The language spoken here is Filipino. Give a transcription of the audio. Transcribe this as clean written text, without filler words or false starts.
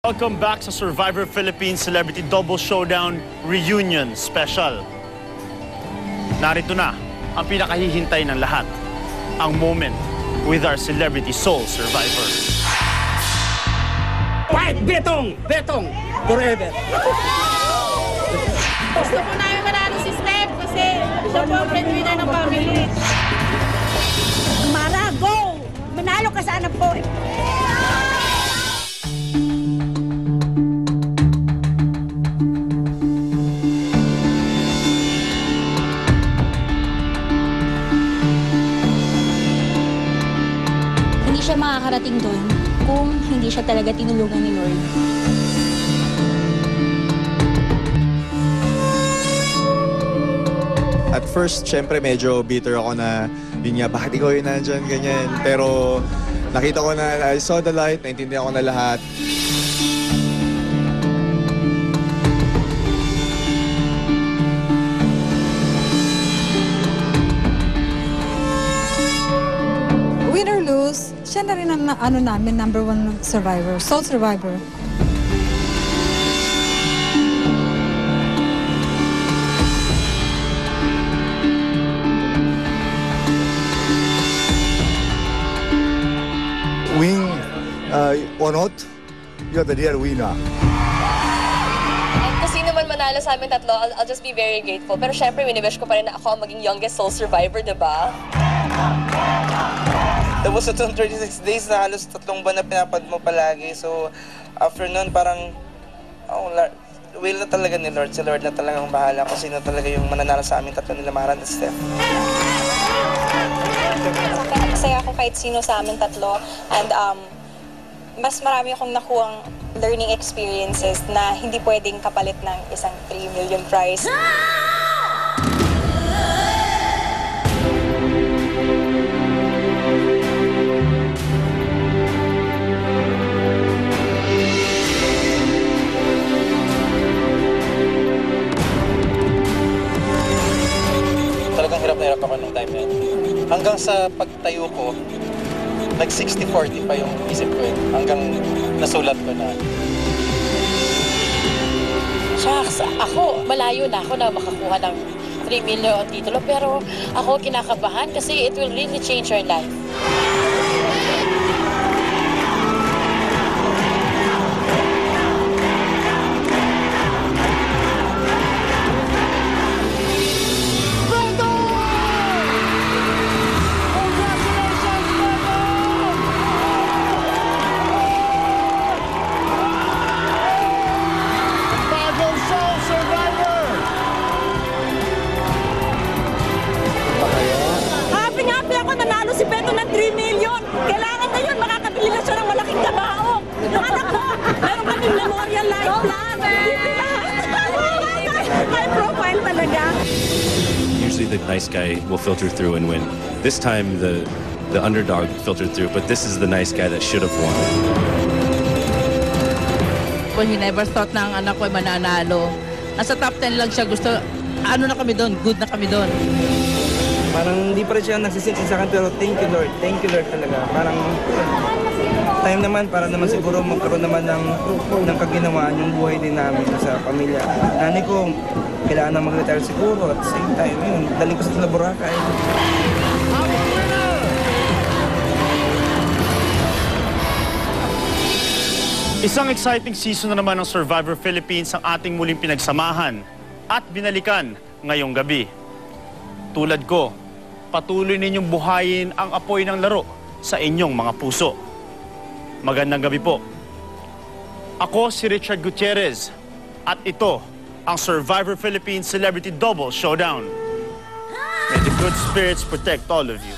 Welcome back sa Survivor Philippines Celebrity Double Showdown Reunion Special. Narito na ang pinakahihintay ng lahat, ang moment with our Celebrity Soul Survivor. Fight Betong! Betong! Forever! Gusto ko namin manalo si Steph kasi siya po ang breadwinner ng family. Mara, go! Manalo ka sana po. Hindi siya makakarating doon kung hindi siya talaga tinulungan ni Lord. At first, syempre medyo bitter ako na yun nga, bakit ikaw yun nandyan, ganyan. Pero nakita ko na, I saw the light, naintindihan ko na lahat. Win or lose, siya na rin ang namin, #1 survivor, soul survivor. Win or not, you're the real winner. Kasi naman manalo sa amin tatlo, I'll just be very grateful. Pero syempre, winiwish ko pa rin na ako ang maging youngest soul survivor, diba? Tapos sa 36 days na halos 3 buwan na pinapad mo palagi. So, after nun, parang, will na talaga ni Lord. Si Lord na talagang bahala kung sino talaga yung mananalo sa amin tatlo nila, Mara at Steph. Masaya ako kahit sino sa amin tatlo. And mas marami akong nakuhang learning experiences na hindi pwedeng kapalit ng isang 3 million prize. Talagang hirap na hirap ako nung time na yun. Hanggang sa pagtayo ko, like 60-40 pa yung isip ko yun. Hanggang nasulat ko na. Shucks, ako, malayo na ako na makakuha ng 3 million titulo. Pero ako kinakabahan kasi it will really change our life. Happy ako nanalo si Beto ng 3 million. Kailangan na yun, makakabili na siya ng malaking kabao. Yung anak ko, meron kaming memorial life plan. High profile talaga. Usually the nice guy will filter through and win. This time the underdog filtered through, but this is the nice guy that should have won. Well, he never thought na ang anak ko ay mananalo. Nasa top 10 lang siya. Gusto, ano na kami doon? Good na kami doon. Parang hindi pa rin siya nagsisisi sa akin, pero thank you Lord talaga. Parang time naman para naman siguro magkaroon naman ng kaginawaan yung buhay din namin sa pamilya. Nanay ko, kailangan na mag-retire siguro at the same time, yun, daling ko sa Boracay. Isang exciting season na naman ng Survivor Philippines ang ating muling pinagsamahan at binalikan ngayong gabi. Tulad ko, patuloy ninyong buhayin ang apoy ng laro sa inyong mga puso. Magandang gabi po. Ako si Richard Gutierrez at ito ang Survivor Philippines Celebrity Double Showdown. May the good spirits protect all of you.